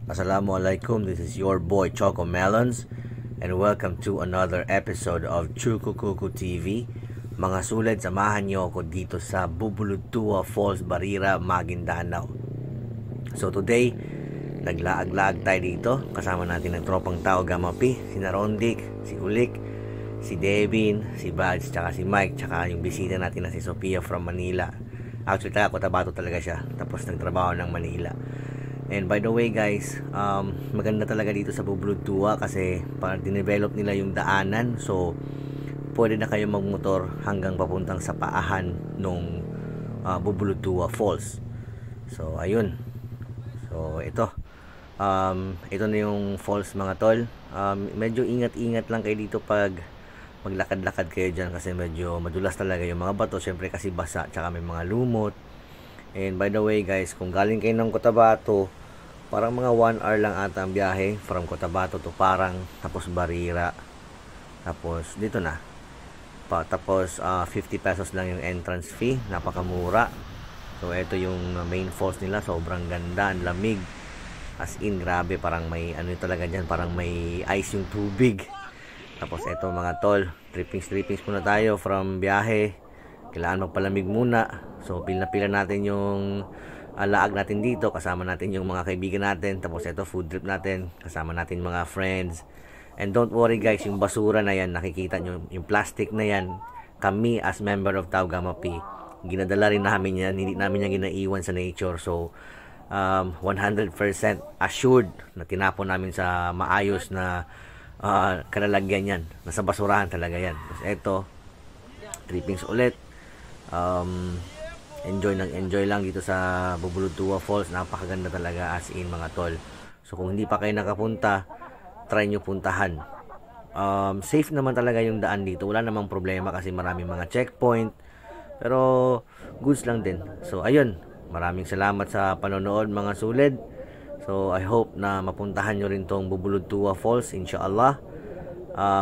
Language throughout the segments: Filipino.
Assalamualaikum, this is your boy Choco Melons and welcome to another episode of Chukukuku TV. Mga suled, samahan nyo ako dito sa Bubulutua Falls, Barira, Maguindanao. So today, naglaag-laag tayo dito. Kasama natin ang tropang tao Gamapi, si Narondik, si Ulik, si Devin, si Badge, tsaka si Mike, tsaka yung bisita natin na si Sophia from Manila. Actually, taga Cotabato talaga siya. Tapos nagtrabaho ng Manila. And by the way guys, maganda talaga dito sa Bubulutua kasi dinevelop nila yung daanan. So, pwede na kayo magmotor hanggang papuntang sa paahan nung Bubulutua Falls. So, ayun. So, ito. Ito na yung falls mga tol. Medyo ingat-ingat lang kayo dito pag maglakad-lakad kayo dyan kasi medyo madulas talaga yung mga bato. Syempre kasi basa, tsaka may mga lumot. And by the way guys, kung galing kayo ng Cotabato, parang mga 1 hour lang ata ang biyahe from Cotabato to Parang, tapos Barira, tapos dito na. Tapos 50 pesos lang yung entrance fee, napakamura. So ito yung main falls nila, sobrang ganda, ang lamig. As in, grabe, parang may ano talaga dyan, parang may ice yung tubig. Tapos ito mga tol, trippings muna tayo from biyahe. Kailangan magpalamig muna. So pila natin yung laag natin dito, kasama natin yung mga kaibigan natin. Tapos ito, food trip natin, kasama natin mga friends. And don't worry guys, yung basura na yan, nakikita nyo, yung plastic na yan, kami as member of Tao Gamapi, ginadala rin namin yan, hindi namin yan ginaiwan sa nature. So 100% assured na tinapon namin sa maayos na kalalagyan yan. Nasa basurahan talaga yan. Tapos ito, trippings ulit. Enjoy lang dito sa Bubulutua Falls. Napakaganda talaga as in mga tol. So kung hindi pa kayo nakapunta, try nyo puntahan. Safe naman talaga yung daan dito. Wala namang problema kasi maraming mga checkpoint. Pero goods lang din. So ayun, maraming salamat sa panonood mga suled. So I hope na mapuntahan nyo rin tong Bubulutua Falls, inshallah.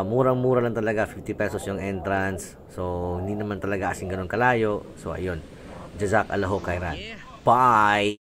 Murang-mura lang talaga, 50 pesos yung entrance. So hindi naman talaga asing ganun kalayo. So ayun, Jazak Allahu Khairan. Bye!